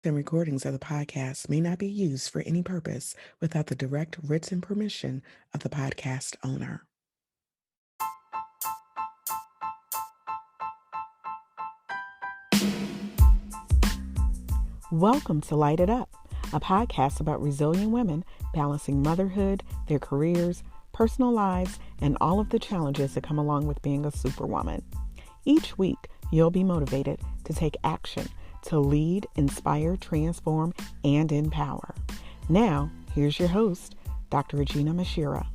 And recordings of the podcast may not be used for any purpose without the direct written permission of the podcast owner. Welcome to LITE It Up, a podcast about resilient women balancing motherhood, their careers, personal lives, and all of the challenges that come along with being a superwoman. Each week, you'll be motivated to take action to lead, inspire, transform, and empower. Now, here's your host, Dr. Aginah Musherah.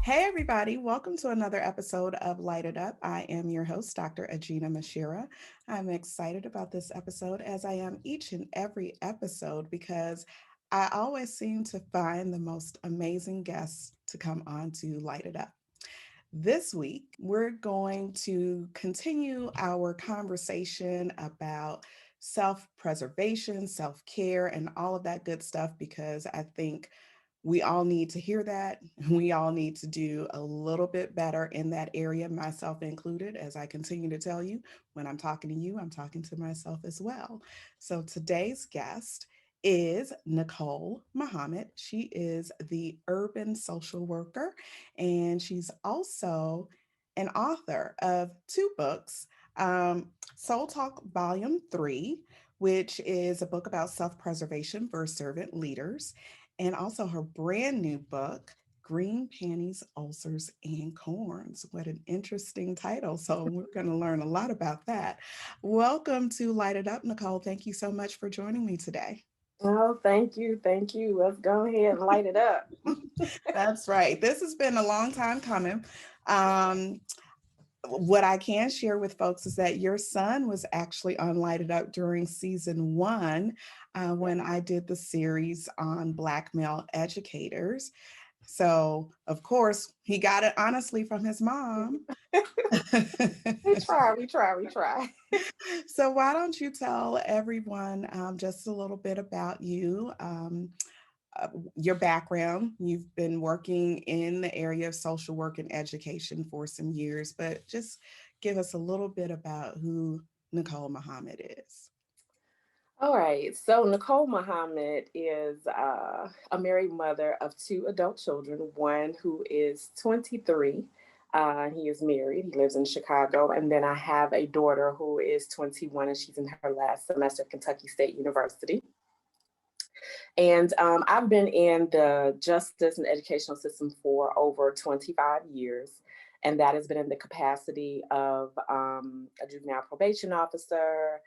Hey, everybody. Welcome to another episode of LITE It Up. I am your host, Dr. Aginah Musherah. I'm excited about this episode, as I am each and every episode, because I always seem to find the most amazing guests to come on to LITE It Up. This week, we're going to continue our conversation about self-preservation, self-care, and all of that good stuff, because I think we all need to hear that. We all need to do a little bit better in that area, myself included. As I continue to tell you, when I'm talking to you, I'm talking to myself as well. So today's guest is Nicole Muhammad. She is the urban social worker, and she's also an author of two books, Soul Talk Volume 3, which is a book about self-preservation for servant leaders, and also her brand new book, Green Panties, Ulcers, and Corns. What an interesting title. So we're going to learn a lot about that. Welcome to LITE It Up, Nicole. Thank you so much for joining me today. Oh, thank you. Thank you. Let's go ahead and light it up. That's right. This has been a long time coming. Um, what I can share with folks is that your son was actually on LITE It Up during season 1 when I did the series on Black male educators. So, of course, he got it honestly from his mom. We try. So, why don't you tell everyone just a little bit about you, your background? You've been working in the area of social work and education for some years, but just give us a little bit about who Nicole Muhammad is. All right. So Nicole Muhammad is a married mother of two adult children, one who is 23. He is married. He lives in Chicago. And then I have a daughter who is 21, and she's in her last semester at Kentucky State University. And I've been in the justice and educational system for over 25 years. And that has been in the capacity of a juvenile probation officer,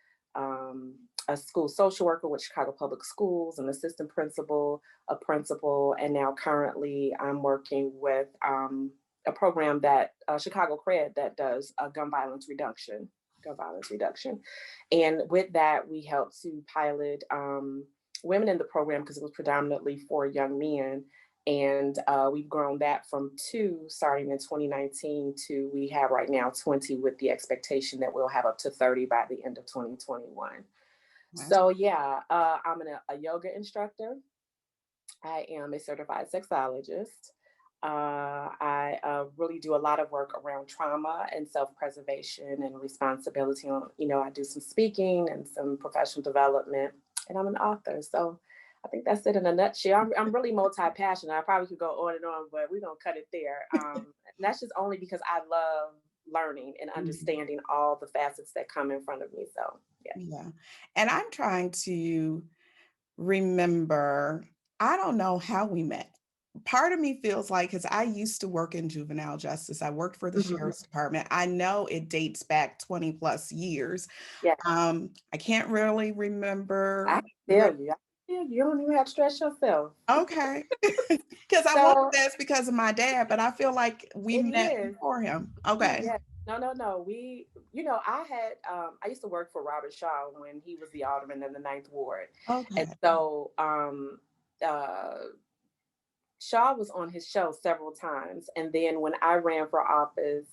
a school social worker with Chicago Public Schools, an assistant principal, a principal, and now currently I'm working with a program that Chicago Cred that does gun violence reduction. And with that, we help to pilot women in the program because it was predominantly for young men. And we've grown that from 2 starting in 2019 to we have right now 20 with the expectation that we'll have up to 30 by the end of 2021. So yeah, I'm a yoga instructor. I am a certified sexologist. I really do a lot of work around trauma and self-preservation and responsibility. I do some speaking and some professional development, and I'm an author. So I think that's it in a nutshell. I'm really multi-passionate. I probably could go on and on, but we're going to cut it there. And that's just only because I love learning and understanding all the facets that come in front of me. So, yeah. Yeah. And I'm trying to remember, I don't know how we met. Part of me feels like, because I used to work in juvenile justice, I worked for the sheriff's department. I know it dates back 20 plus years. Yeah. I can't really remember. You don't even have to stress yourself. Okay. Because I want to say it's because of my dad, but I feel like we met before him. Okay. Yeah. No. I used to work for Robert Shaw when he was the alderman in the Ninth Ward. Okay. And so Shaw was on his show several times. And then when I ran for office,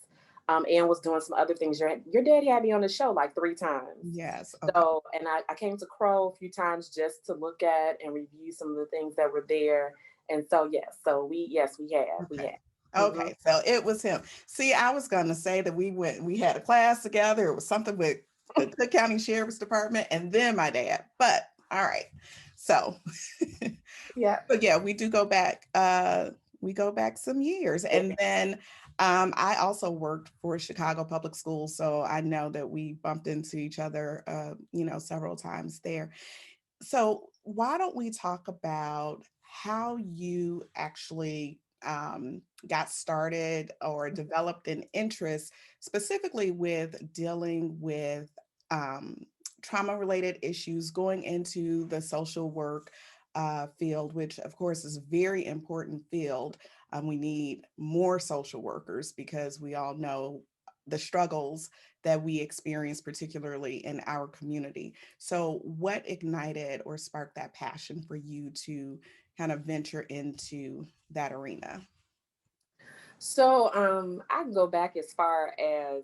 and was doing some other things, your daddy had me on the show like 3 times. Yes. Okay. So, and I came to Crow a few times just to look at and review some of the things that were there. And so, yes, we have. Okay, so it was him. See, I was going to say that we had a class together. It was something with the Cook County Sheriff's Department, and then my dad. But all right. So, Yeah. but yeah, we do go back. We go back some years, and then I also worked for Chicago Public Schools, so I know that we bumped into each other, several times there. So why don't we talk about how you actually got started or developed an interest specifically with dealing with um, trauma related issues, going into the social work field, which of course is a very important field. We need more social workers because we all know the struggles that we experience, particularly in our community. So, what ignited or sparked that passion for you to kind of venture into that arena? So I can go back as far as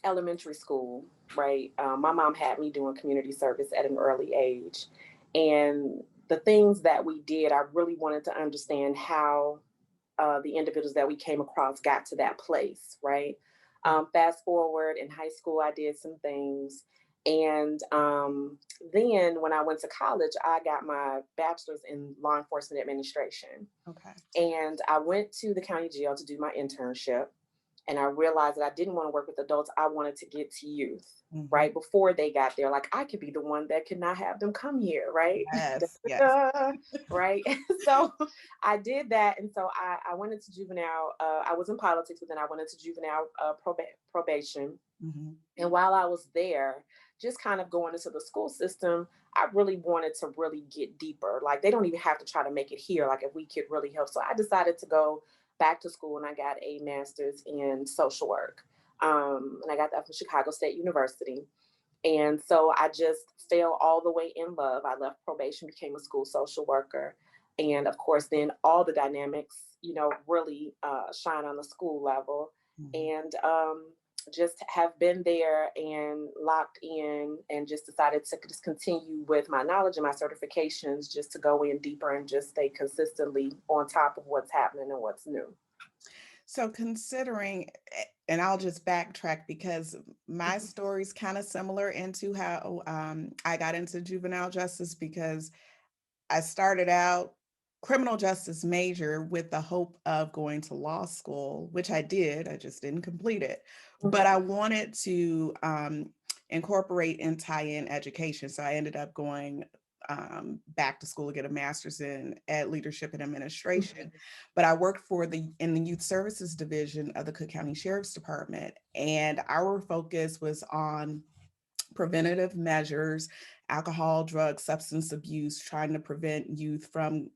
elementary school, right? My mom had me doing community service at an early age. And the things that we did, I really wanted to understand how the individuals that we came across got to that place, right? Fast forward in high school, I did some things. And then when I went to college, I got my bachelor's in law enforcement administration. Okay. And I went to the county jail to do my internship. And I realized that I didn't want to work with adults. I wanted to get to youth, Mm-hmm. right? Before they got there. Like I could be the one that could not have them come here, right? Yes, yes. Right. So I did that. And so I went into juvenile. I was in politics, but then I went into juvenile probation. Mm-hmm. And while I was there, just kind of going into the school system, I really wanted to really get deeper. Like they don't even have to try to make it here. Like if we could really help. So I decided to go back to school and I got a master's in social work. And I got that from Chicago State University. And so I just fell all the way in love. I left probation, became a school social worker. And of course, then all the dynamics, really shine on the school level. Mm-hmm. And just have been there and locked in and just decided to just continue with my knowledge and my certifications just to go in deeper and just stay consistently on top of what's happening and what's new. So, considering, and I'll just backtrack because my story is kind of similar into how I got into juvenile justice because I started out criminal justice major with the hope of going to law school, which I did. I just didn't complete it. But I wanted to incorporate and tie in education. So I ended up going back to school to get a master's in ed leadership and administration. But I worked in the youth services division of the Cook County Sheriff's Department. And our focus was on preventative measures, alcohol, drug, substance abuse, trying to prevent youth from,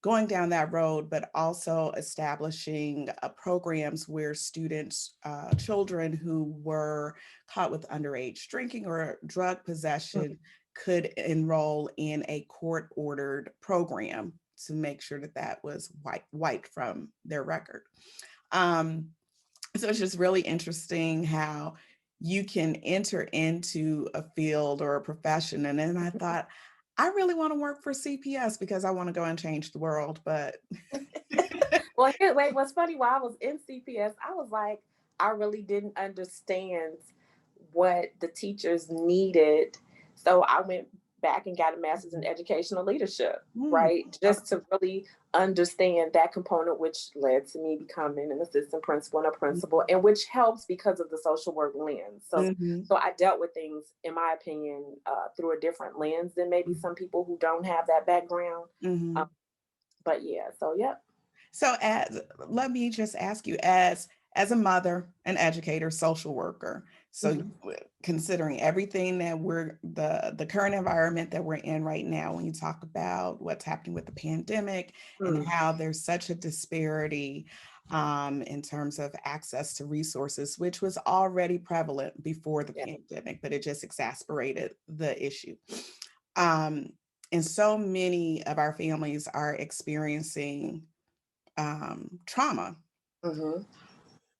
going down that road, but also establishing programs where students, children who were caught with underage drinking or drug possession could enroll in a court-ordered program to make sure that that was wiped from their record. So it's just really interesting how you can enter into a field or a profession. And then I thought, I really want to work for CPS because I want to go and change the world. But Well, wait, what's funny, while I was in CPS, I was like, I really didn't understand what the teachers needed. So I went back and got a master's in educational leadership, right? Okay. Just to really understand that component, which led to me becoming an assistant principal and a principal, and which helps because of the social work lens. So, Mm-hmm. so I dealt with things, in my opinion, through a different lens than maybe some people who don't have that background. Mm-hmm. But yeah, so yeah. So let me just ask you, as a mother, an educator, social worker, so considering everything that the current environment that we're in right now, when you talk about what's happening with the pandemic and how there's such a disparity in terms of access to resources, which was already prevalent before the pandemic, but it just exacerbated the issue. And so many of our families are experiencing trauma.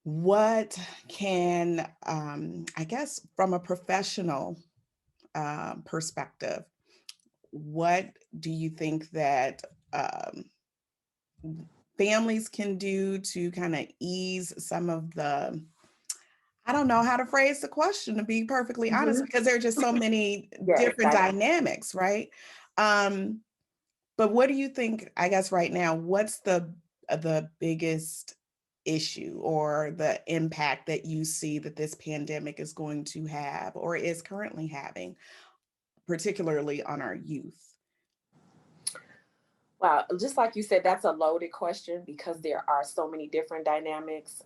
What can, I guess, from a professional perspective, what do you think that families can do to kind of ease some of the, I don't know how to phrase the question, to be perfectly honest, Mhm. because there are just so many Yes, different dynamics, right? Um, but what do you think, I guess right now, what's the biggest issue or the impact that you see that this pandemic is going to have or is currently having, particularly on our youth? Wow, just like you said, that's a loaded question because there are so many different dynamics.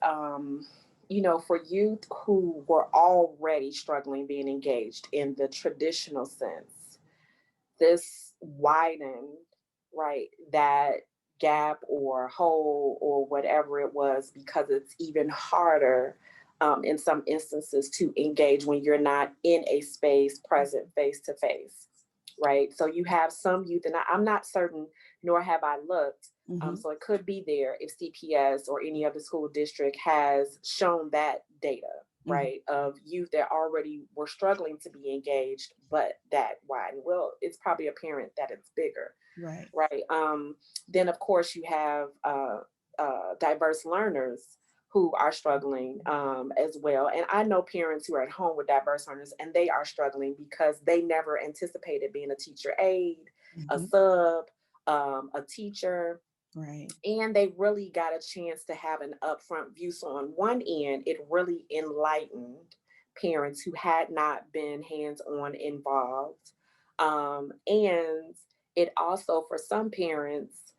For youth who were already struggling being engaged in the traditional sense, this widened, right, that gap or hole or whatever it was, because it's even harder in some instances to engage when you're not in a space present face to face, right? So you have some youth, and I'm not certain, nor have I looked. Mhm. So it could be there if CPS or any other school district has shown that data, Mhm. right, of youth that already were struggling to be engaged, but that wide. Well, it's probably apparent that it's bigger, Right. right? Then, of course, you have diverse learners who are struggling as well. And I know parents who are at home with diverse learners, and they are struggling because they never anticipated being a teacher aide, a Mhm. sub, a teacher, Right. and they really got a chance to have an upfront view. So on one end, it really enlightened parents who had not been hands-on involved. And it also, for some parents,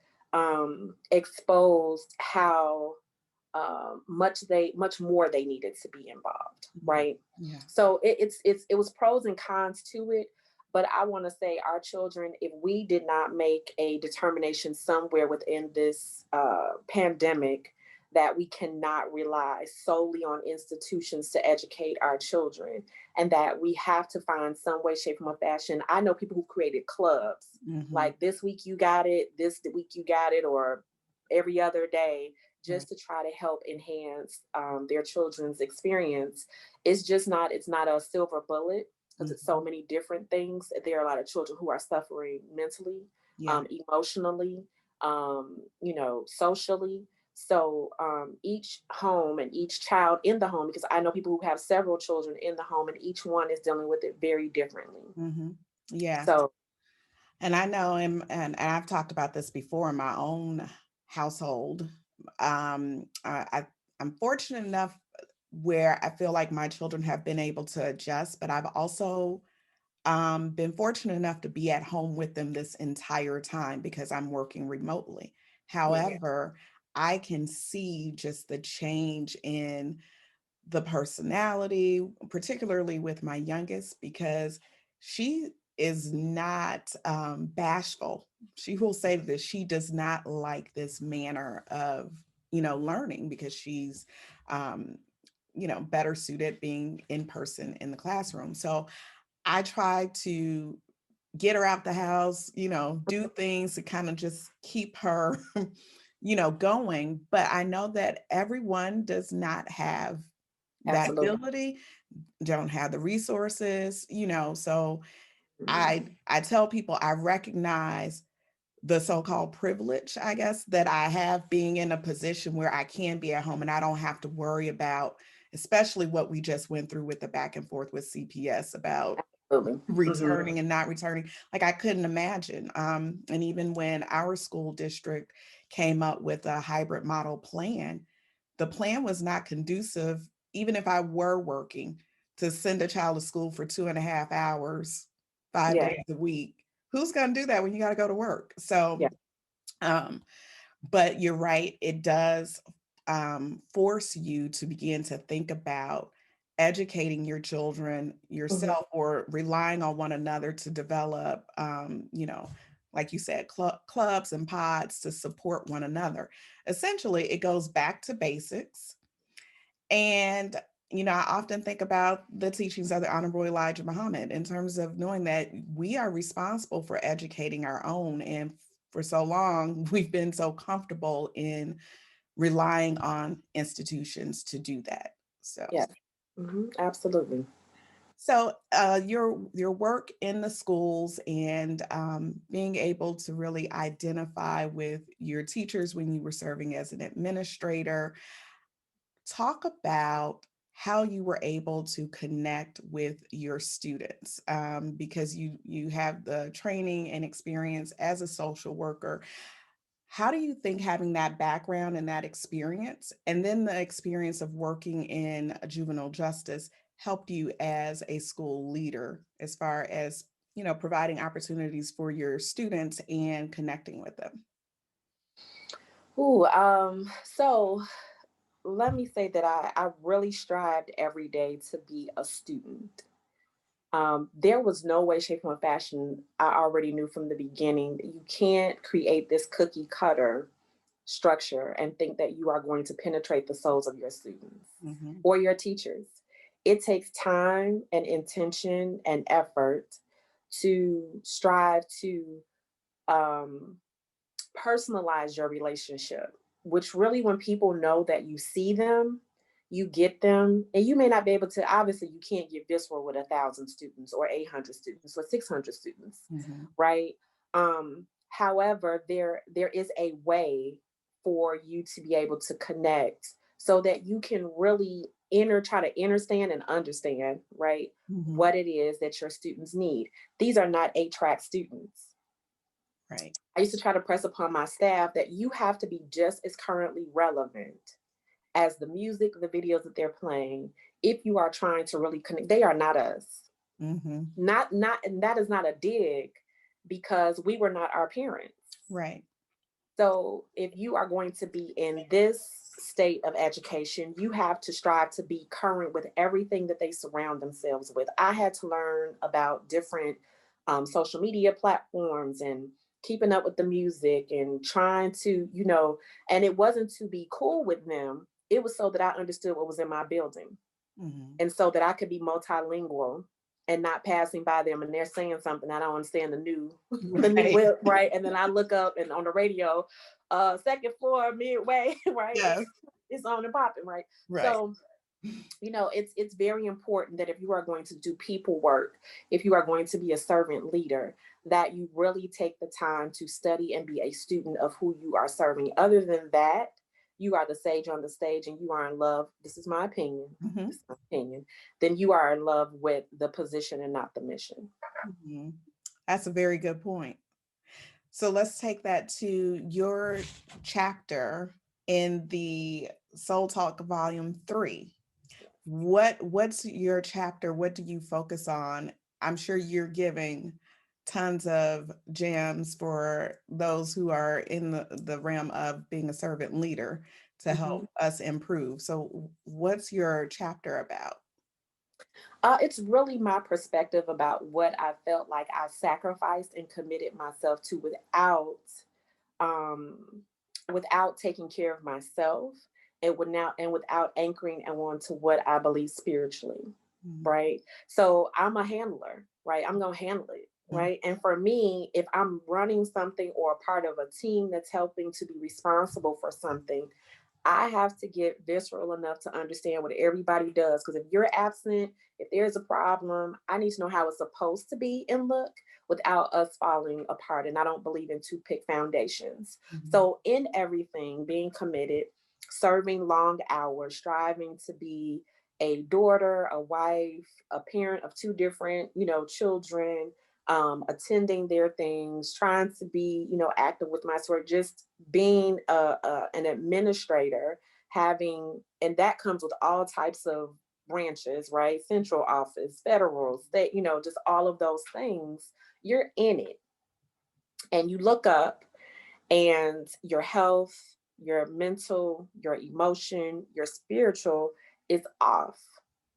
exposed how much more they needed to be involved, Mhm. right? Yeah. So it was pros and cons to it, but I want to say our children, if we did not make a determination somewhere within this pandemic that we cannot rely solely on institutions to educate our children, and that we have to find some way, shape, or fashion. I know people who created clubs, Mhm. like this week you got it, this week you got it, or every other day, Right. just to try to help enhance their children's experience. It's not a silver bullet because it's so Mhm. many different things. There are a lot of children who are suffering mentally, Yeah. emotionally, socially. So each home and each child in the home, because I know people who have several children in the home, and each one is dealing with it very differently. Mhm. Yeah. So And I know, and I've talked about this before in my own household. I'm fortunate enough where I feel like my children have been able to adjust, but I've also been fortunate enough to be at home with them this entire time because I'm working remotely. yeah, However, I can see just the change in the personality, particularly with my youngest, because she is not bashful. She will say that she does not like this manner of, learning because she's, um, better suited being in person in the classroom. So I try to get her out the house, do things to kind of just keep her, going. But I know that everyone does not have that absolutely. ability, don't have the resources, so I Mhm. I tell people I recognize the so-called privilege, I guess, that I have being in a position where I can be at home and I don't have to worry about, especially what we just went through with the back and forth with CPS about Absolutely. Hmm. returning and not returning. Like I couldn't imagine. And even when our school district came up with a hybrid model plan, the plan was not conducive, even if I were working, to send a child to school for 2.5 hours, five Yeah, days a week. Who's going to do that when you got to go to work? So, yeah. um, but you're right, it does force you to begin to think about educating your children Mhm. yourself or relying on one another to develop, like you said, clubs and pods to support one another. Essentially, it goes back to basics. And, I often think about the teachings of the Honorable Elijah Muhammad in terms of knowing that we are responsible for educating our own. And for so long, we've been so comfortable in relying on institutions to do that. So, Yes. Absolutely. your work in the schools and being able to really identify with your teachers when you were serving as an administrator, talk about how you were able to connect with your students, because you have the training and experience as a social worker. How do you think having that background and that experience, and then the experience of working in juvenile justice, helped you as a school leader as far as, providing opportunities for your students and connecting with them? Ooh, so let me say that I really strived every day to be a student. There was no way, shape, or fashion. I already knew from the beginning that you can't create this cookie cutter structure and think that you are going to penetrate the souls of your students Hmm. or your teachers. It takes time and intention and effort to strive to um, personalize your relationship, which really, when people know that you see them, you get them, and you may not be able to, obviously, you can't get visceral with 1,000 students or 800 students or 600 students, Hmm. right? However, there is a way for you to be able to connect so that you can really try to understand and understand, right, Hmm. what it is that your students need. These are not 8-track students. Right. I used to try to press upon my staff that you have to be just as currently relevant as the music, the videos that they're playing. If you are trying to really connect, they are not us. Hmm. And that is not a dig, because we were not our parents. Right. So if you are going to be in this state of education, you have to strive to be current with everything that they surround themselves with. I had to learn about different social media platforms and keeping up with the music and trying to, and it wasn't to be cool with them. It was so that I understood what was in my building, Hmm. and so that I could be multilingual and not passing by them and they're saying something I don't understand the new Right. whip, right? And then I look up and on the radio, second floor midway, right? Yes. It's on and popping, right? Right. So, it's very important that if you are going to do people work, if you are going to be a servant leader, that you really take the time to study and be a student of who you are serving. Other than that, you are the sage on the stage and you are in love. This is my opinion. Hmm. This is my opinion. Then you are in love with the position and not the mission. Hmm. That's a very good point. So let's take that to your chapter in the Soul Talk Volume 3. What's your chapter? What do you focus on? I'm sure you're giving tons of gems for those who are in the realm of being a servant leader to Mhm. help us improve. So what's your chapter about? It's really my perspective about what I felt like I sacrificed and committed myself to um, without taking care of myself, and without anchoring and on to what I believe spiritually, right? So I'm a handler, right? I'm gonna handle it, Mhm. right? And for me, if I'm running something or a part of a team that's helping to be responsible for something, I have to get visceral enough to understand what everybody does. Because if you're absent, if there's a problem, I need to know how it's supposed to be and look without us falling apart. And I don't believe in toothpick foundations. Mhm. So, in everything, being committed, serving long hours, striving to be a daughter, a wife, a parent of two different, children, attending their things, trying to be, active with my work, just being an administrator, and that comes with all types of branches, right? Central office, federal, state, just all of those things. You're in it and you look up, and your health, your mental, your emotion, your spiritual is off,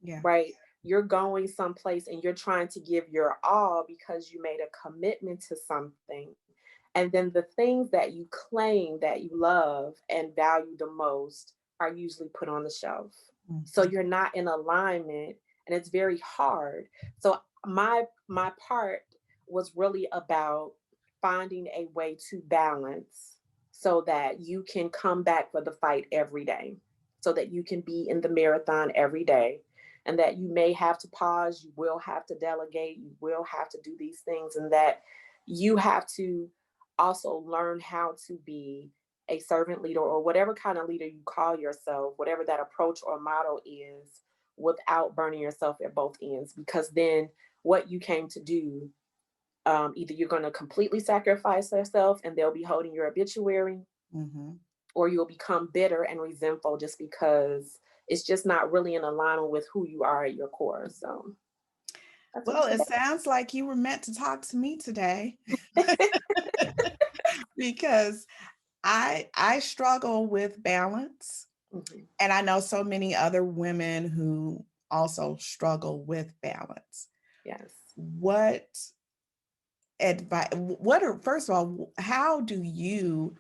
Yeah. right? You're going someplace and you're trying to give your all because you made a commitment to something. And then the things that you claim that you love and value the most are usually put on the shelf. So Mhm. you're not in alignment, and it's very hard. So my part was really about finding a way to balance so that you can come back for the fight every day, so that you can be in the marathon every day, and that you may have to pause, you will have to delegate, you will have to do these things, and that you have to also learn how to be a servant leader or whatever kind of leader you call yourself, whatever that approach or model is, without burning yourself at both ends, because then what you came to do, either you're going to completely sacrifice yourself and they'll be holding your obituary, Mm-hmm. or you'll become bitter and resentful just because it's just not really in alignment with who you are at your core. So that's what Well, it's it about. sounds like you were meant to talk to me today because I struggle with balance, Mhm. and I know so many other women who also struggle with balance. Yes. What advice, what are, first of all, how do you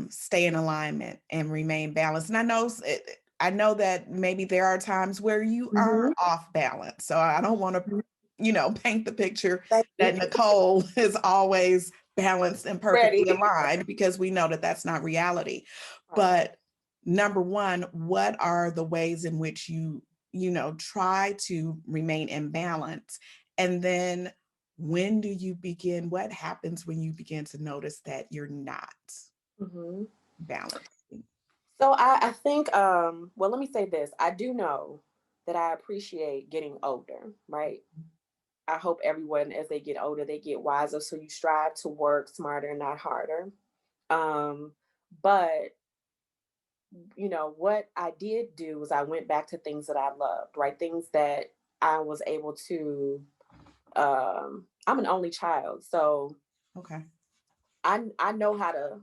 stay in alignment and remain balanced? And I know that maybe there are times where you are Mhm. off balance. So I don't want to, Mhm. paint the picture Thank you. that Nicole is always balanced and Ready. perfectly aligned, because we know that that's not reality. Right. But number one, what are the ways in which try to remain in balance? And then when do you begin? What happens when you begin to notice that you're not Mhm. balanced? So I think, well, let me say this. I do know that I appreciate getting older, right? I hope everyone, as they get older, they get wiser. So you strive to work smarter, not harder. Um, but what I did do was I went back to things that I loved, right? Things that I was able to. I'm an only child, so Okay. I know how to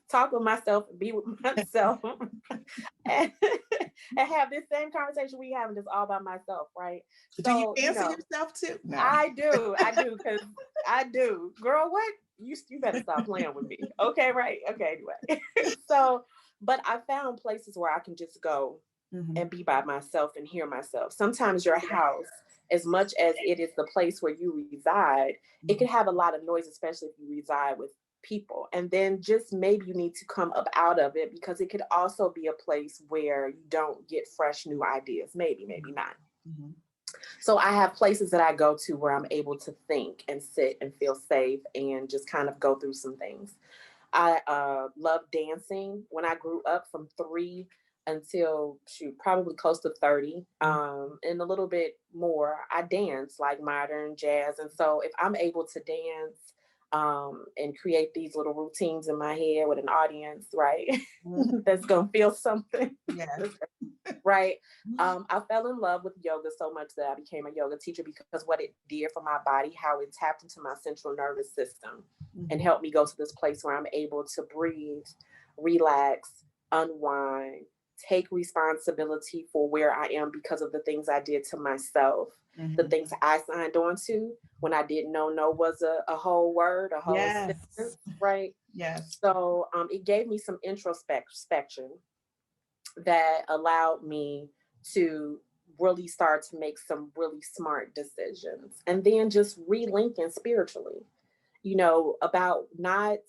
talk with myself, be with myself, and, and have this same conversation we have, and just all by myself, right? Do you So, fancy yourself too? No. I do, because I do, girl. What you better stop playing with me, okay? Right? Okay. Anyway, so, but I found places where I can just go Mhm. and be by myself and hear myself. Sometimes your house, as much as it is the place where you reside, it can Mhm. have a lot of noise, especially if you reside with people. And then just maybe you need to come up out of it, because it could also be a place where you don't get fresh new ideas. Maybe not. Mhm. So I have places that I go to where I'm able to think and sit and feel safe and just kind of go through some things. I love dancing. When I grew up from 3 until probably close to 30, and a little bit more, I dance like modern jazz. And so if I'm able to dance, and create these little routines in my head with an audience, right? Mhm. That's gonna feel something. Yes. Right. I fell in love with yoga so much that I became a yoga teacher, because what it did for my body, how it tapped into my central nervous system and Mhm. helped me go to this place where I'm able to breathe, relax, unwind, take responsibility for where I am because of the things I did to myself, the Mhm. things I signed on to when I didn't know no was a whole word, a whole Yes. sentence, right? Yes. So it gave me some introspection that allowed me to really start to make some really smart decisions, and then just relinking spiritually, about not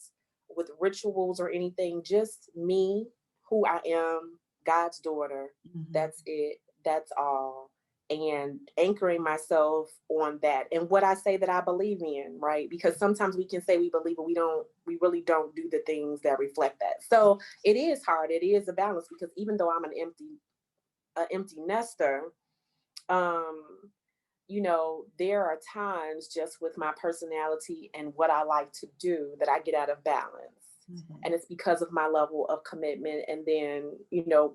with rituals or anything, just me, who I am, God's daughter. Mhm. That's it. That's all. And anchoring myself on that and what I say that I believe in, right? Because sometimes we can say we believe, but we really don't do the things that reflect that. So it is hard. It is a balance, because even though I'm an empty nester, um, there are times just with my personality and what I like to do that I get out of balance. Mhm. And it's because of my level of commitment, and then,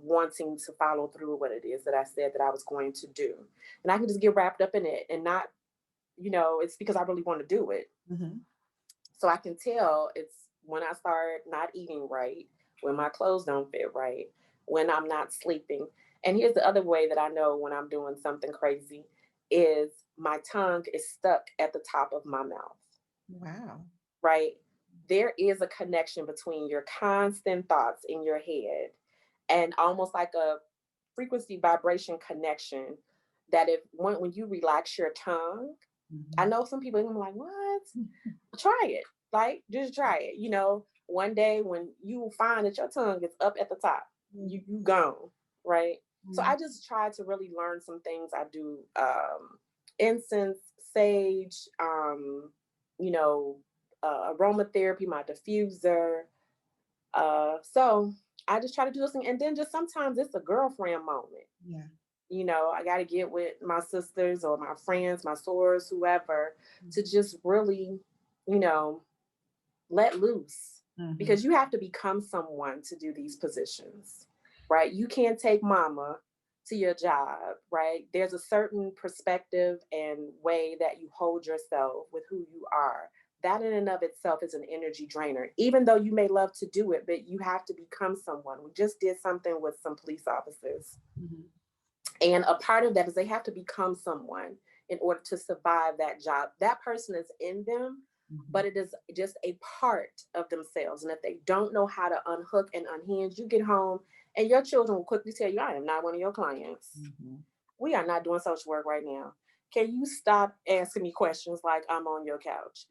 wanting to follow through what it is that I said that I was going to do. And I can just get wrapped up in it and not, it's because I really want to do it. Mhm. So I can tell it's when I start not eating right, when my clothes don't fit right, when I'm not sleeping. And here's the other way that I know when I'm doing something crazy is my tongue is stuck at the top of my mouth, Wow. right? There is a connection between your constant thoughts in your head and almost like a frequency vibration connection, that if when you relax your tongue, I Mhm. know some people are gonna be like, what? Try it. Like, just try it. One day when you will find that your tongue is up at the top, you gone, right? So Mhm. I just try to really learn some things. I do incense, sage, you know, aromatherapy, my diffuser. So I just try to do this thing. And then just sometimes it's a girlfriend moment. Yeah. I got to get with my sisters or my friends, my sorors, whoever, to just really, you know, let loose, because you have to become someone to do these positions, right? You can't take mama to your job, right? There's a certain perspective and way that you hold yourself with who you are. That in and of itself is an energy drainer, even though you may love to do it, but you have to become someone. We just did something with some police officers. And a part of that is they have to become someone in order to survive that job. That person is in them, but it is just a part of themselves. And if they don't know how to unhook and unhinge, you get home and your children will quickly tell you, I am not one of your clients. We are not doing social work right now. Can you stop asking me questions like I'm on your couch?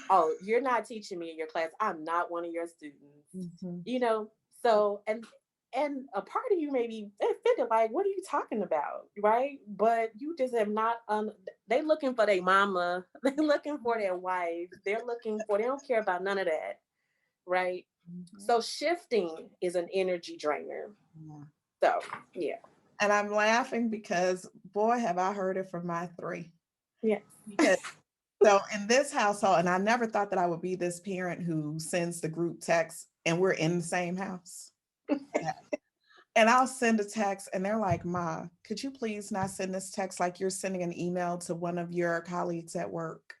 Oh, you're not teaching me in your class. I'm not one of your students. So, and a part of you may be offended, like, what are you talking about, right? But you just have not, they looking for their mama, they looking for their wife, they don't care about none of that, right? So shifting is an energy drainer. So, yeah. And I'm laughing because, boy, have I heard it from my three. Yes. Because so in this household, and I never thought that I would be this parent who sends the group text and we're in the same house. And I'll send a text and they're like, Ma, could you please not send this text like you're sending an email to one of your colleagues at work?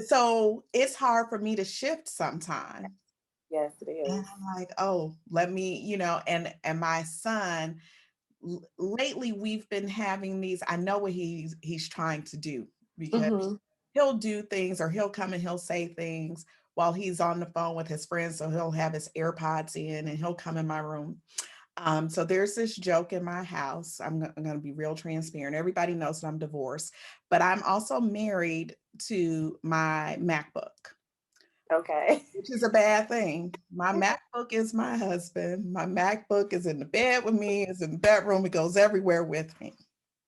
So it's hard for me to shift sometimes. Yes, it is. And I'm like, oh, let me, and my son, lately we've been having these, I know what he's trying to do, because he'll do things or he'll come and he'll say things while he's on the phone with his friends. So he'll have his AirPods in and he'll come in my room. So there's this joke in my house. I'm going to be real transparent. Everybody knows that I'm divorced, but I'm also married to my MacBook. Okay. Which is a bad thing. My MacBook is my husband. My MacBook is in the bed with me, is in the bedroom. It goes everywhere with me.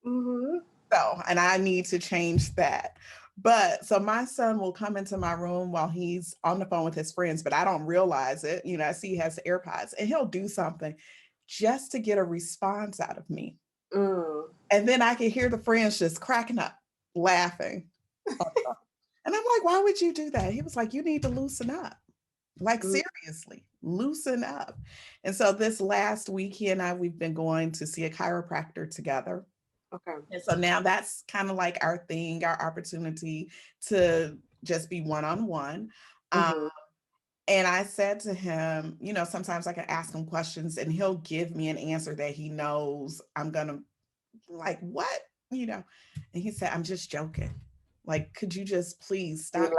So, and I need to change that. But so my son will come into my room while he's on the phone with his friends, but I don't realize it. I see he has AirPods and he'll do something just to get a response out of me. And then I can hear the friends just cracking up, laughing. And I'm like, why would you do that? He was like, you need to loosen up. Like, seriously, loosen up. And so this last week, he and I, we've been going to see a chiropractor together. Okay. And so now that's kind of like our thing, our opportunity to just be one-on-one. And I said to him, sometimes I can ask him questions and he'll give me an answer that he knows I'm going to, like, what? And he said, I'm just joking. Like, could you just please stop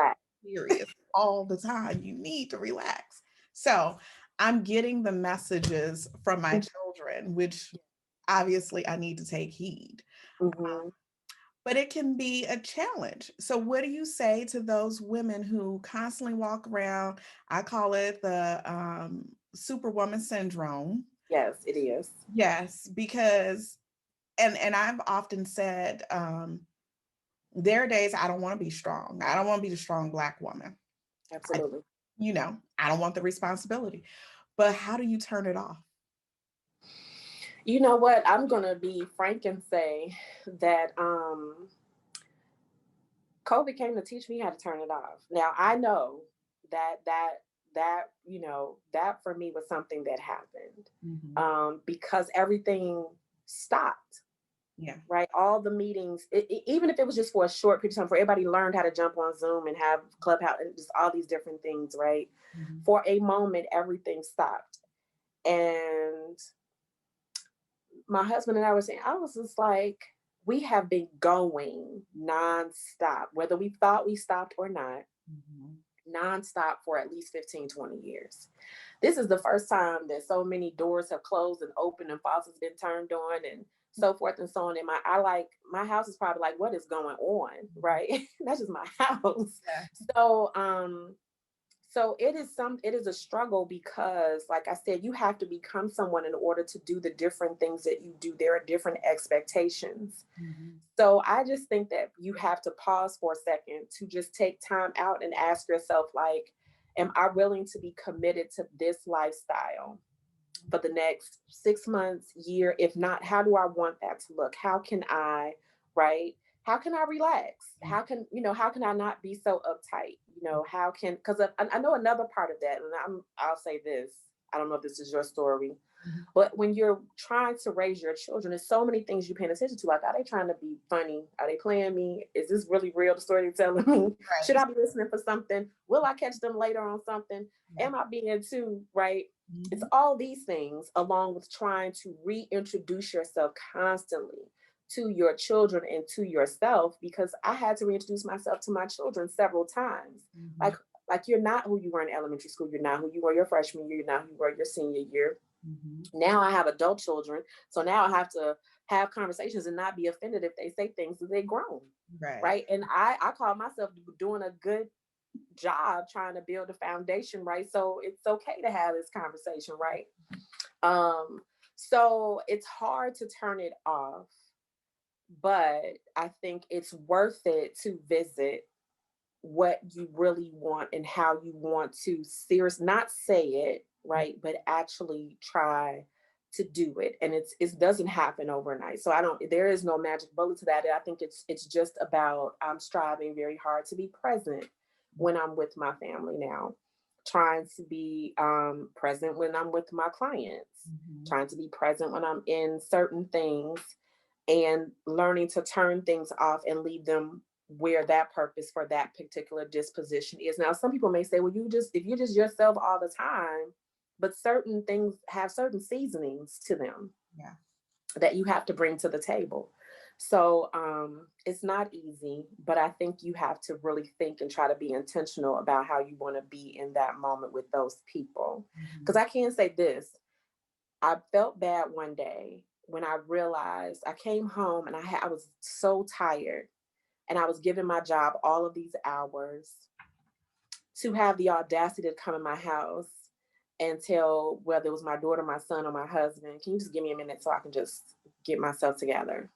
serious all the time? You need to relax. So I'm getting the messages from my children, which obviously I need to take heed. But it can be a challenge. So what do you say to those women who constantly walk around? I call it the Superwoman Syndrome. Yes, it is. Yes, because, and I've often said, there are days I don't want to be strong. I don't want to be the strong Black woman. Absolutely. I don't want the responsibility. But how do you turn it off? You know what? I'm going to be frank and say that COVID came to teach me how to turn it off. Now, I know that for me was something that happened because everything stopped. Yeah. Right. All the meetings, even if it was just for a short period of time, for everybody learned how to jump on Zoom and have Clubhouse and just all these different things. Right. For a moment, everything stopped. And my husband and I were saying, I was just like, we have been going nonstop, whether we thought we stopped or not, nonstop for at least 15, 20 years. This is the first time that so many doors have closed and opened and faucets been turned on and so forth and so on. And my house is probably like, what is going on? Right. That's just my house. Yeah. So it is a struggle because, like I said, you have to become someone in order to do the different things that you do. There are different expectations. So I just think that you have to pause for a second to just take time out and ask yourself, like, Am I willing to be committed to this lifestyle for the next 6 months, year? If not, how do I want that to look? How can I, right? How can I relax? How can, how can I not be so uptight? How can, because I know another part of that, and I'll say this. I don't know if this is your story, but when you're trying to raise your children, there's so many things you're paying attention to. Like, are they trying to be funny? Are they playing me? Is this really real, the story they're telling me? Should I be listening for something? Will I catch them later on something? Am I being too, right? It's all these things, along with trying to reintroduce yourself constantly to your children and to yourself, because I had to reintroduce myself to my children several times. Like you're not who you were in elementary school. You're not who you were your freshman year. You're not who you were your senior year. Now I have adult children. So now I have to have conversations and not be offended if they say things that they're grown. Right. And I call myself doing a good job trying to build a foundation, right? So it's okay to have this conversation, right? So it's hard to turn it off, but I think it's worth it to visit what you really want and how you want to not say it, right, but actually try to do it. And it doesn't happen overnight. So there is no magic bullet to that. I think it's just about, I'm striving very hard to be present when I'm with my family now, trying to be present when I'm with my clients, trying to be present when I'm in certain things, and learning to turn things off and leave them where that purpose for that particular disposition is. Now, some people may say, well, if you're just yourself all the time, but certain things have certain seasonings to them that you have to bring to the table. So it's not easy, but I think you have to really think and try to be intentional about how you want to be in that moment with those people. Because I can say this, I felt bad one day when I realized I came home and I was so tired, and I was giving my job all of these hours, to have the audacity to come in my house and tell, whether it was my daughter, my son, or my husband, can you just give me a minute so I can just get myself together?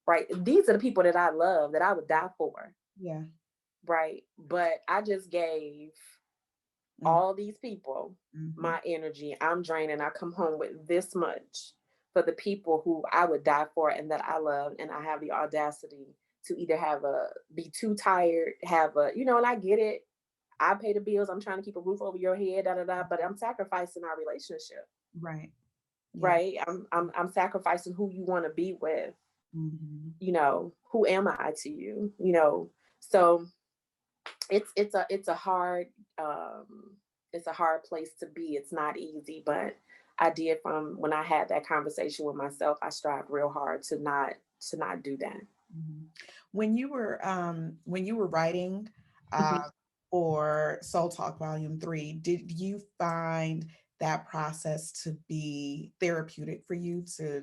Right? These are the people that I love, that I would die for. Yeah. Right? But I just gave all these people my energy. I'm draining. I come home with this much for the people who I would die for and that I love, and I have the audacity to either be too tired, and I get it. I pay the bills. I'm trying to keep a roof over your head, but I'm sacrificing our relationship. Right. Yeah. Right. I'm sacrificing who you want to be with. Who am I to you? So it's a hard place to be. It's not easy, but I did, from when I had that conversation with myself, I strived real hard to not do that. When you were writing for Soul Talk Volume 3, did you find that process to be therapeutic for you to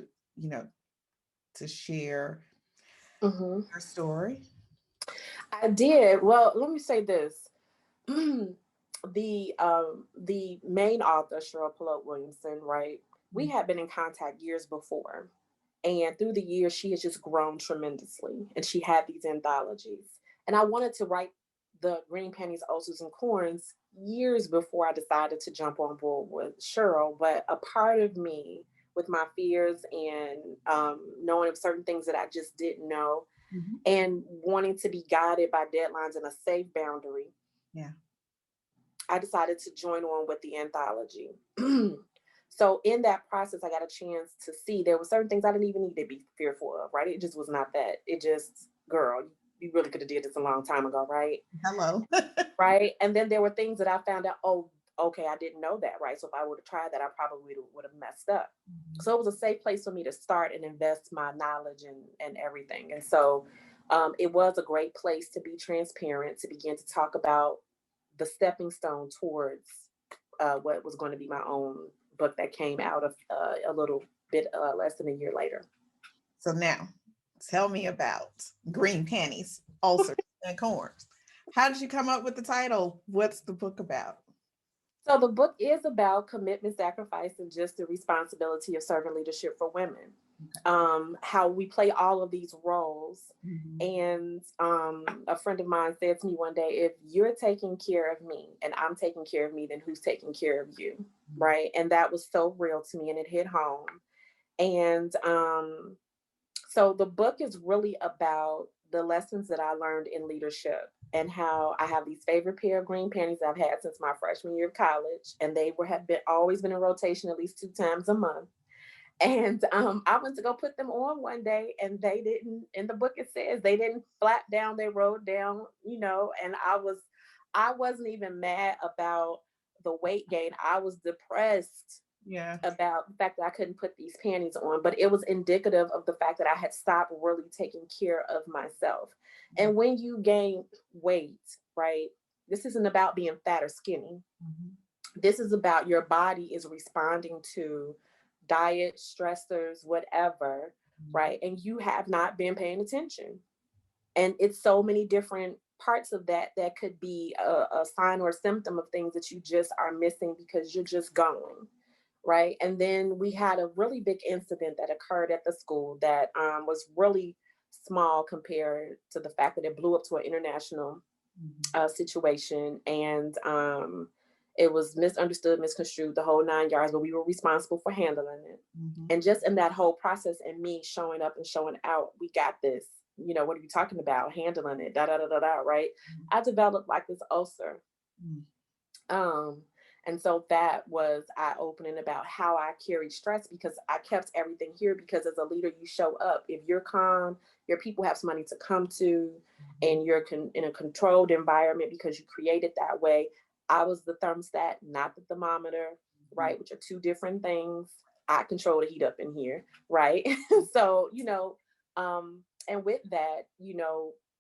share your story? I did. Well, let me say this. The main author, Cheryl Pelote Williamson, right? We had been in contact years before. And through the years, she has just grown tremendously. And she had these anthologies. And I wanted to write the Green Panties, Ulcers, and Corns years before I decided to jump on board with Cheryl. But a part of me, with my fears and knowing of certain things that I just didn't know, and wanting to be guided by deadlines and a safe boundary, I decided to join on with the anthology. So in that process, I got a chance to see there were certain things I didn't even need to be fearful of, right? It just was not that. It just, girl, you really could have did this a long time ago, right? Hello. Right? And then there were things that I found out, oh, okay, I didn't know that, right? So if I would have tried that, I probably would have messed up. So it was a safe place for me to start and invest my knowledge and everything. And so it was a great place to be transparent, to begin to talk about the stepping stone towards what was going to be my own book that came out of a little bit less than a year later. So now, tell me about Green Panties, Ulcers, and Corns. How did you come up with the title? What's the book about? So the book is about commitment, sacrifice, and just the responsibility of servant leadership for women. how we play all of these roles. Mhm. And a friend of mine said to me one day, if you're taking care of me and I'm taking care of me, then who's taking care of you? Right. And that was so real to me and it hit home. And so the book is really about the lessons that I learned in leadership and how I have these favorite pair of green panties I've had since my freshman year of college, and they have been always been in rotation at least 2 times a month. And I went to go put them on one day, and they didn't. In the book, it says they didn't flap down; they rolled down. And I wasn't even mad about the weight gain. I was depressed Yeah. about the fact that I couldn't put these panties on, but it was indicative of the fact that I had stopped really taking care of myself. And when you gain weight, right, this isn't about being fat or skinny. Mhm. This is about your body is responding to diet, stressors, whatever, right? And you have not been paying attention. And it's so many different parts of that that could be a sign or a symptom of things that you just are missing because you're just going, right? And then we had a really big incident that occurred at the school that was really small compared to the fact that it blew up to an international Mhm. situation. And it was misunderstood, misconstrued, the whole 9 yards, but we were responsible for handling it. Mhm. And just in that whole process and me showing up and showing out, we got this. What are you talking about? Handling it, da da da da da, right? I developed like this ulcer. Mhm. Um, and so that was eye opening about how I carried stress because I kept everything here because as a leader, you show up. If you're calm, your people have somebody to come to, and you're in a controlled environment because you create it that way. I was the thermostat, not the thermometer, Mhm. right? Which are two different things. I control the heat up in here, right? So, and with that,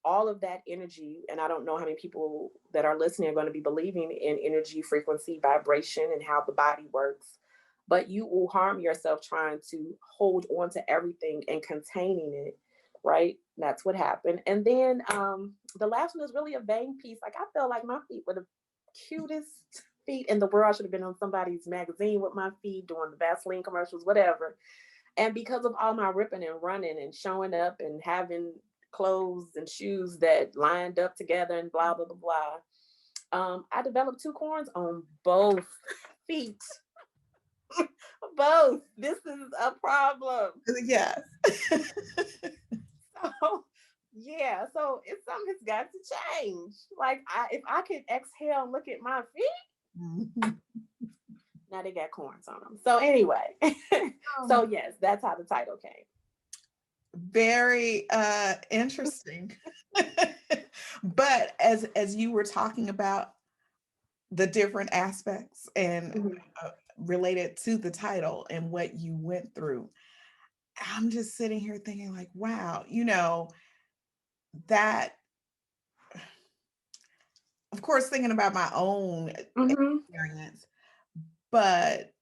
all of that energy, and I don't know how many people that are listening are going to be believing in energy, frequency, vibration, and how the body works, but you will harm yourself trying to hold on to everything and containing it, right? That's what happened. And then the last one is really a vain piece. Like, I felt like my feet were the cutest feet in the world. I should have been on somebody's magazine with my feet doing the Vaseline commercials, whatever. And because of all my ripping and running and showing up and having clothes and shoes that lined up together and blah, blah, blah, blah, I developed two corns on both feet. Both. This is a problem. Yes. So, yeah. So it's something has got to change. Like, if I could exhale and look at my feet, Mhm. now they got corns on them. So anyway, so Um, yes, that's how the title came. Very interesting. But as you were talking about the different aspects and Mhm. related to the title and what you went through, I'm just sitting here thinking like, wow, that of course thinking about my own Mhm. experience, but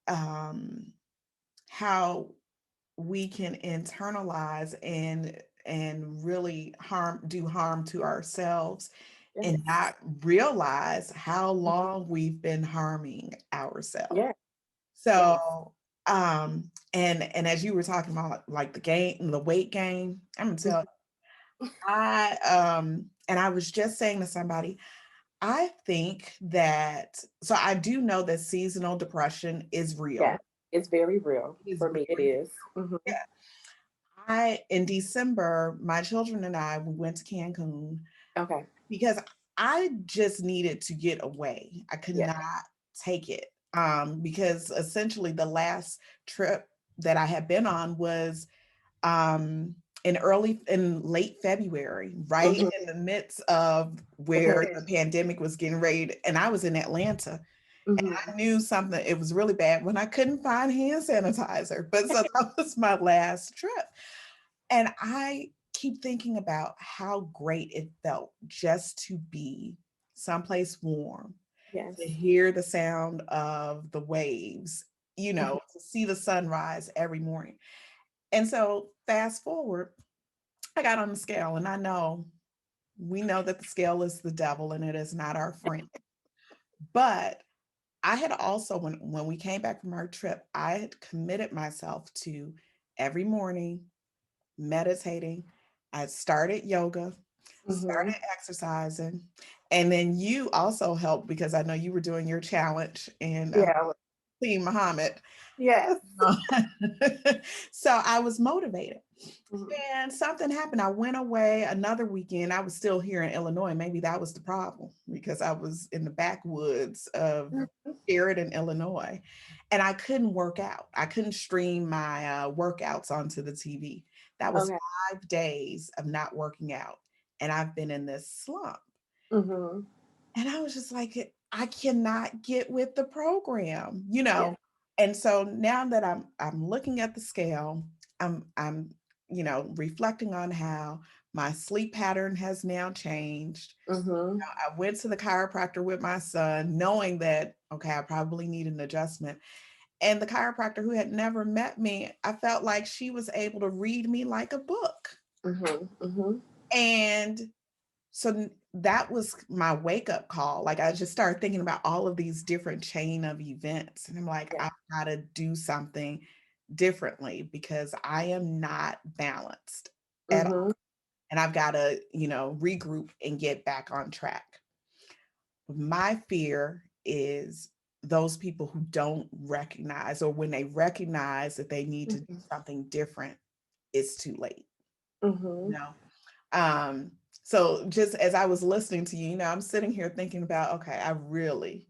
how we can internalize and really do harm to ourselves and Yes. not realize how long we've been harming ourselves. Yes. Yes. So and as you were talking about like the weight gain, I'm gonna tell I and I was just saying to somebody, I think that so I do know that seasonal depression is Yeah, real. it's very real. It is For me, it very is. Mhm. yeah. I in December, my children and I we went to Cancun Okay. because I just needed to get away. I could Yeah. not take it. Because essentially the last trip that I had been on was um in late February, right Mhm. in the midst of where Mhm. the pandemic was getting ready and I was in Atlanta. Mhm. I knew something, it was really bad when I couldn't find hand sanitizer. But so that was my last trip. And I keep thinking about how great it felt just to be someplace warm, to Yes. hear the sound of the waves, Mhm. to see the sunrise every morning. And so fast forward, I got on the scale and we know that the scale is the devil and it is not our friend. But I had also, when we came back from our trip, I had committed myself to every morning, meditating. I started yoga, Mm-hmm. started exercising, and then you also helped because I know you were doing your challenge and Yeah. Team Muhammad. Yes. So I was motivated. Mm-hmm. And something happened. I went away another weekend. I was still here in Illinois. Maybe that was the problem because I was in the backwoods of Sheridan, Illinois, and I couldn't work out. I couldn't stream my workouts onto the TV. That was Okay. 5 days of not working out. And I've been in this slump. Mm-hmm. And I was just like, I cannot get with the program, Yeah. And so now that I'm looking at the scale, I'm reflecting on how my sleep pattern has now changed. Mm-hmm. I went to the chiropractor with my son, knowing that okay, I probably need an adjustment. And the chiropractor who had never met me, I felt like she was able to read me like a book. Mm-hmm. Mm-hmm. And so that was my wake up call. Like I just started thinking about all of these different chain of events. And I'm like, Yeah. I've got to do something differently because I am not balanced at all. Mm-hmm. And I've got to, regroup and get back on track. My fear is those people who don't recognize, or when they recognize that they need to do something different, it's too late. Mm-hmm. You know? So just as I was listening to you, I'm sitting here thinking about, okay, I really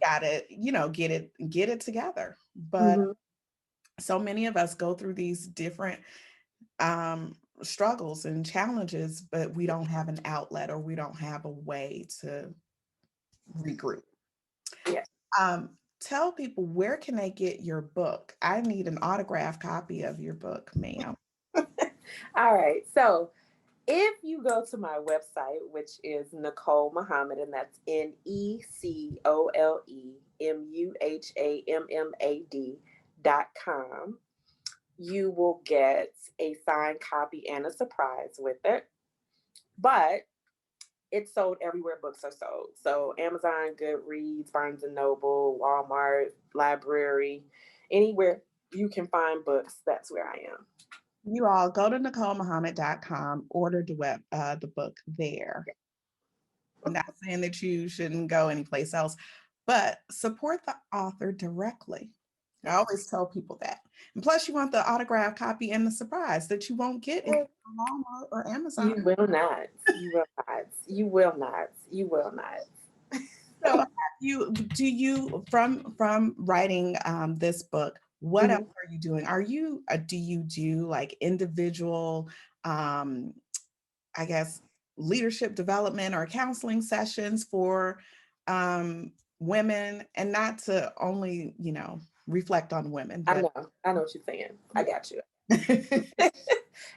gotta, get it together. But Mm-hmm. so many of us go through these different struggles and challenges, but we don't have an outlet or we don't have a way to regroup. Yeah. Tell people, where can they get your book? I need an autographed copy of your book, ma'am. All right. So if you go to my website, which is Nicole Muhammad, and that's NecoleMuhammad.com, you will get a signed copy and a surprise with it. But it's sold everywhere books are sold. So Amazon, Goodreads, Barnes and Noble, Walmart, library, anywhere you can find books, that's where I am. You all go to NicoleMuhammad.com, order the book there. I'm not saying that you shouldn't go anyplace else, but support the author directly. I Yes. always tell people that. And plus, you want the autographed copy and the surprise that you won't get if it's on Walmart or Amazon. You will not. You will not. You will not. You will not. So, from writing this book, what else Mhm. are you doing? Do you do like individual, um, I guess, leadership development or counseling sessions for women, and not to only, reflect on women, I but know. I know what you're saying. I got you.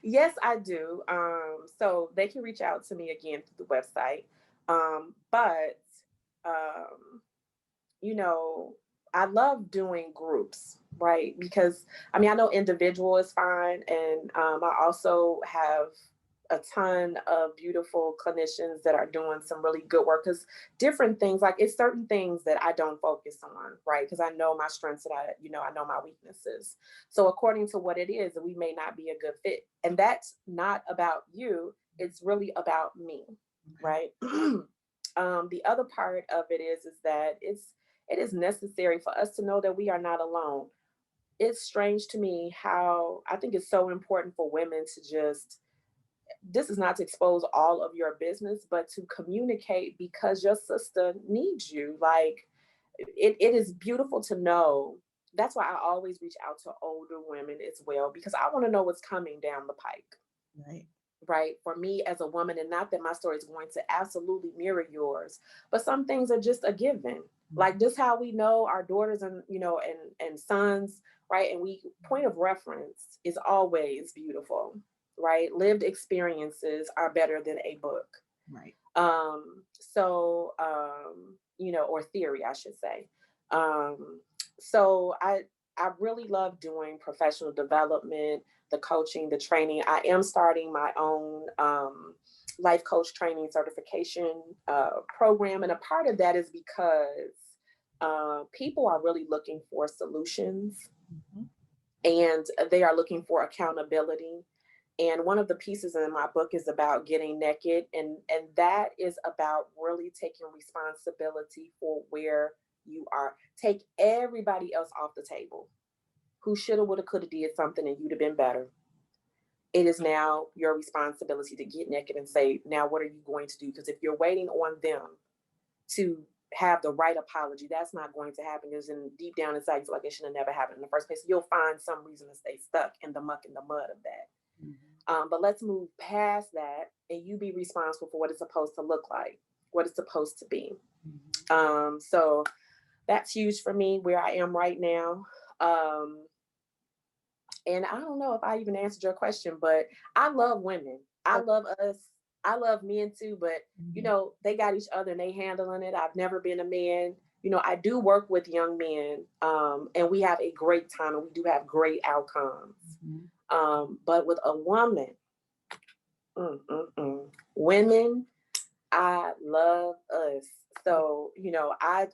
Yes, I do. So they can reach out to me again through the website. But um, you know, I love doing groups, right? Because I mean, I know individual is fine, and I also have a ton of beautiful clinicians that are doing some really good work. Because different things, like it's certain things that I don't focus on, right? Because I know my strengths and I know my weaknesses. So according to what it is, we may not be a good fit, and that's not about you. It's really about me, right? The other part of it is that it is necessary for us to know that we are not alone. It's strange to me how I think it's so important for women to just, this is not to expose all of your business, but to communicate because your sister needs you. Like it is beautiful to know. That's why I always reach out to older women as well, because I want to know what's coming down the pike, right. right? For me as a woman, and not that my story is going to absolutely mirror yours, but some things are just a given. Like just how we know our daughters and and sons, right? And we point of reference is always beautiful, right? Lived experiences are better than a book. Right. Or theory, I should say. Um, so I really love doing professional development, the coaching, the training. I am starting my own life coach training certification program, and a part of that is because people are really looking for solutions. Mhm. and they are looking for accountability. And one of the pieces in my book is about getting naked, and that is about really taking responsibility for where you are. Take everybody else off the table who shoulda, woulda, coulda did something and you'd have been better. It is now your responsibility to get naked and say, now what are you going to do? Because if you're waiting on them to have the right apology, that's not going to happen. Because deep down inside, you feel like it should have never happened in the first place. You'll find some reason to stay stuck in the muck and the mud of that. But let's move past that, and you be responsible for what it's supposed to look like, what it's supposed to be. So that's huge for me where I am right now. And I don't know if I even answered your question, but I love women. I love us. I love men too, but you know, they got each other and they handling it. I've never been a man. You know, I do work with young men, and we have a great time and we do have great outcomes. But with a woman, women, I love us. So, you know, I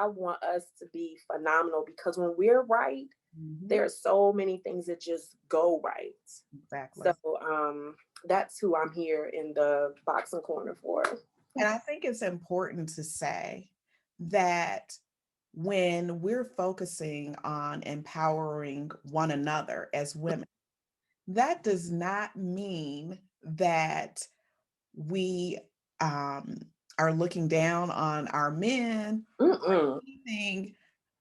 want us to be phenomenal, because when we're right, there are so many things that just go right. Exactly. So that's who I'm here in the boxing corner for. And I think it's important to say that when we're focusing on empowering one another as women, that does not mean that we are looking down on our men or anything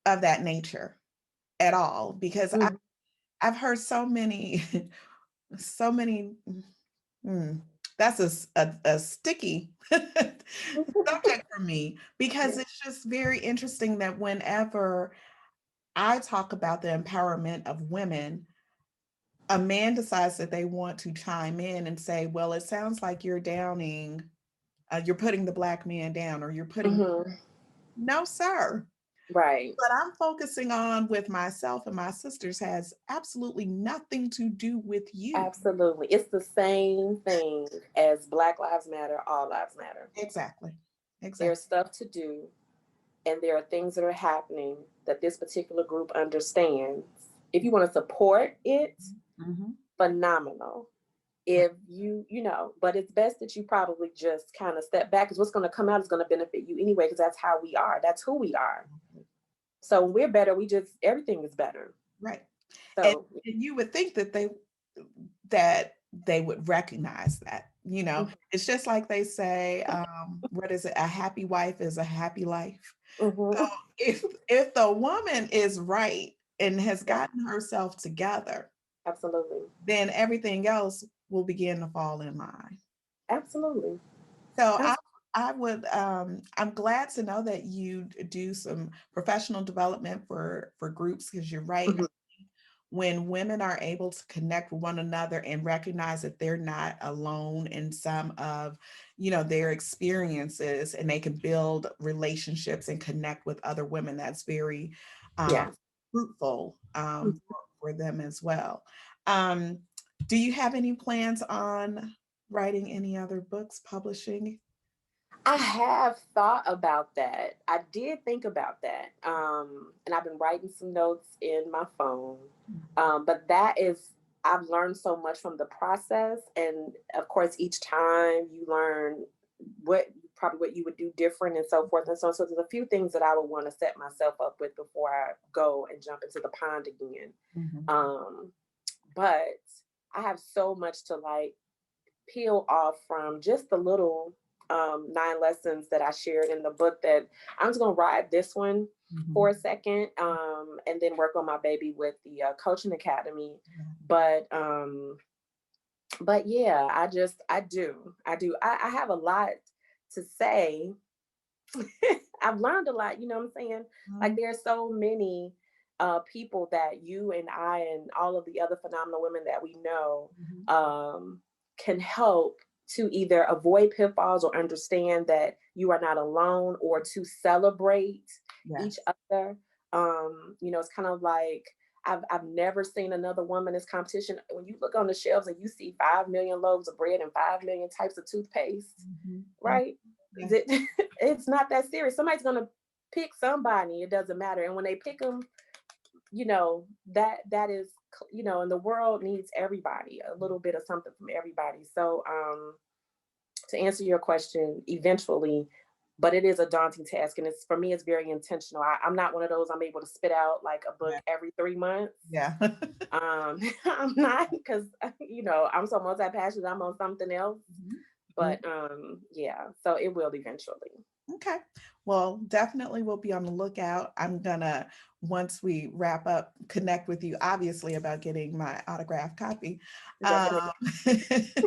of that nature at all. Because I've heard so many, so many. That's a sticky subject for me, because it's just very interesting that whenever I talk about the empowerment of women, a man decides that they want to chime in and say, well, it sounds like you're downing, you're putting the Black man down, or you're putting, no, sir. Right. What I'm focusing on with myself and my sisters has absolutely nothing to do with you. Absolutely. It's the same thing as Black Lives Matter, All Lives Matter. Exactly. There's stuff to do, and there are things that are happening that this particular group understands. If you want to support it, phenomenal. If you know, but it's best that you probably just kind of step back, because what's going to come out is going to benefit you anyway, because that's how we are. That's who we are. So when we're better, everything is better. Right. So and you would think that they would recognize that, you know. It's just like they say, what is it? A happy wife is a happy life. So if the woman is right and has gotten herself together, absolutely, then everything else will begin to fall in line. Absolutely. So I would I'm glad to know that you do some professional development for groups, because you're right. When women are able to connect with one another and recognize that they're not alone in some of, you know, their experiences, and they can build relationships and connect with other women, that's very fruitful for them as well. Do you have any plans on writing any other books, publishing? I have thought about that. I did think about that. And I've been writing some notes in my phone. But I've learned so much from the process. And of course, each time you learn what you would do different and so forth and so on. So there's a few things that I would want to set myself up with before I go and jump into the pond again. But I have so much to like peel off from just the little 9 lessons that I shared in the book, that I'm just going to ride this one for a second, and then work on my baby with the coaching academy. But yeah, I do. I have a lot to say. I've learned a lot, you know what I'm saying? Like there's so many people that you and I and all of the other phenomenal women that we know can help to either avoid pitfalls or understand that you are not alone, or to celebrate each other. You know, it's kind of like I've never seen another woman as competition. When you look on the shelves and you see 5 million loaves of bread and 5 million types of toothpaste, right? It's not that serious. Somebody's gonna pick somebody. It doesn't matter. And when they pick them, you know, that is and the world needs everybody, a little bit of something from everybody. So to answer your question, eventually, but it is a daunting task, and it's, for me, it's very intentional. I'm not one of those, I'm able to spit out like a book Yeah. every 3 months. Yeah. I'm not, because I'm so multi-passionate, I'm on something else. But yeah, so it will eventually. Okay. Well, definitely we'll be on the lookout. I'm gonna, once we wrap up, connect with you, obviously, about getting my autographed copy. Definitely.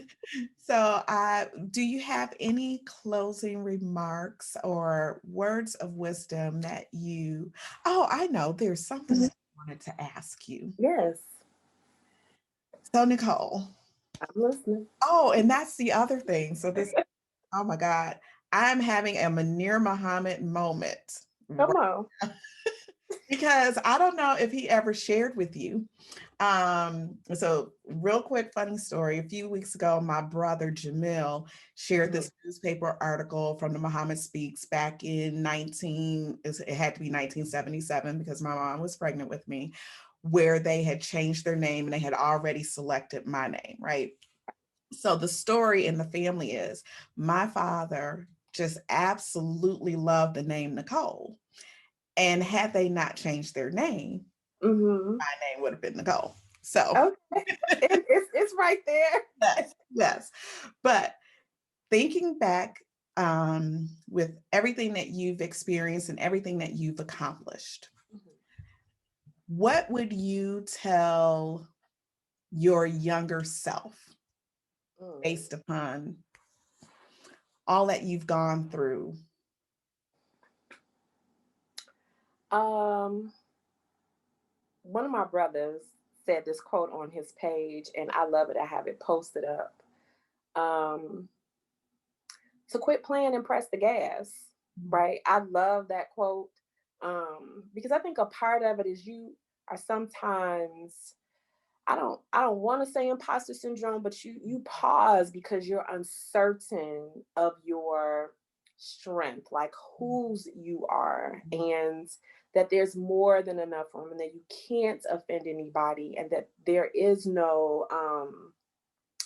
So do you have any closing remarks or words of wisdom that I know there's something that I wanted to ask you. Yes, So Nicole, I'm listening. and that's the other thing. So oh my God, I'm having a Munir Muhammad moment Come right on. now, because I don't know if he ever shared with you. So real quick, funny story. A few weeks ago, my brother Jamil shared this newspaper article from the Muhammad Speaks back in it had to be 1977 because my mom was pregnant with me, where they had changed their name and they had already selected my name, right? So the story in the family is my father just absolutely loved the name Nicole. And had they not changed their name, Mm-hmm. my name would have been Nicole. So Okay. It's right there. yes, yes. But thinking back, with everything that you've experienced and everything that you've accomplished, what would you tell your younger self based upon all that you've gone through? Um, One of my brothers said this quote on his page, and I love it. I have it posted up. Um, to quit playing and press the gas, right? I love that quote, because I think a part of it is you are sometimes, I don't want to say imposter syndrome, but you pause because you're uncertain of your strength, like whose you are, and that there's more than enough room, and that you can't offend anybody, and that there is no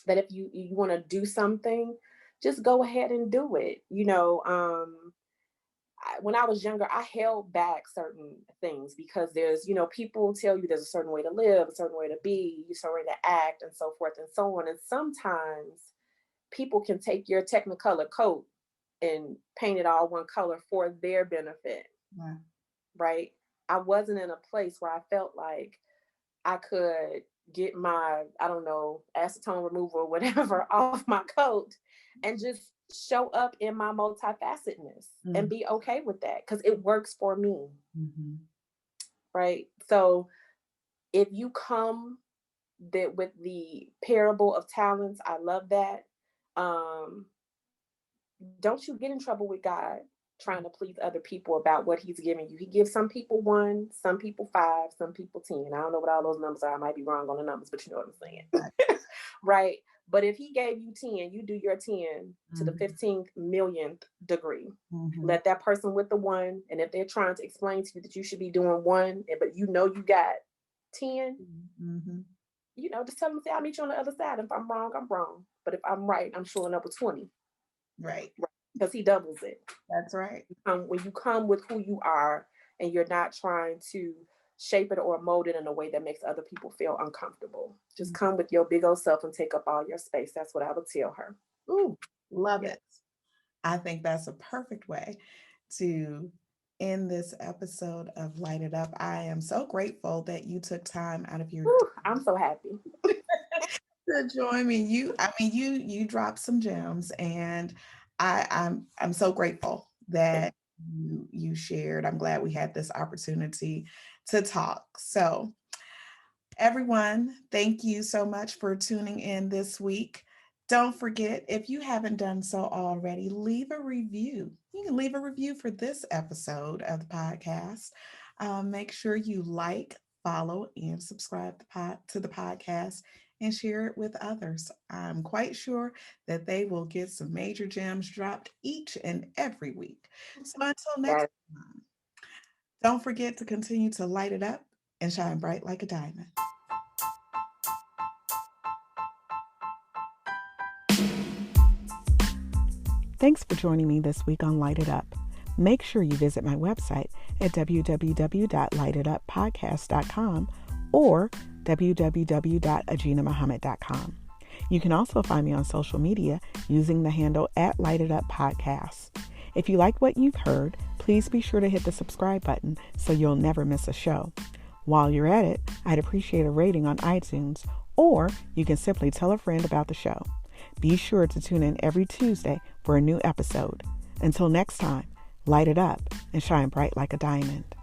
that if you want to do something, just go ahead and do it. When I was younger, I held back certain things because people tell you there's a certain way to live, a certain way to be, a certain way to act, and so forth and so on. And sometimes people can take your Technicolor coat and paint it all one color for their benefit, Yeah. right? I wasn't in a place where I felt like I could get my, I don't know, acetone remover or whatever off my coat and just show up in my multifacetedness and be okay with that because it works for me. Mm-hmm. Right. So if you come with the parable of talents, I love that. Um, don't you get in trouble with God trying to please other people about what he's giving you. He gives some people 1, some people 5, some people 10. I don't know what all those numbers are. I might be wrong on the numbers, but you know what I'm saying. Right. But if he gave you 10, you do your 10 to the 15th millionth degree. Let that person with the 1, and if they're trying to explain to you that you should be doing 1, but you got 10, just tell them, say, I'll meet you on the other side. If I'm wrong, I'm wrong. But if I'm right, I'm showing up with 20. Right. Because he doubles it. That's right. When you come with who you are and you're not trying to shape it or mold it in a way that makes other people feel uncomfortable. Just come with your big old self and take up all your space. That's what I would tell her. Ooh, love it. I think that's a perfect way to end this episode of Light It Up. I am so grateful that you took time out of your I'm so happy to join me. You dropped some gems, and I'm so grateful that you shared. I'm glad we had this opportunity to talk. So everyone, thank you so much for tuning in this week. Don't forget, if you haven't done so already, leave a review. You can leave a review for this episode of the podcast. Make sure you like, follow, and subscribe to the podcast and share it with others. I'm quite sure that they will get some major gems dropped each and every week. So until next time, don't forget to continue to light it up and shine bright like a diamond. Thanks for joining me this week on Light It Up. Make sure you visit my website at www.lightituppodcast.com or www.aginahmuhammad.com. You can also find me on social media using the handle at LITE It Up Podcasts. If you like what you've heard, please be sure to hit the subscribe button so you'll never miss a show. While you're at it, I'd appreciate a rating on iTunes, or you can simply tell a friend about the show. Be sure to tune in every Tuesday for a new episode. Until next time, light it up and shine bright like a diamond.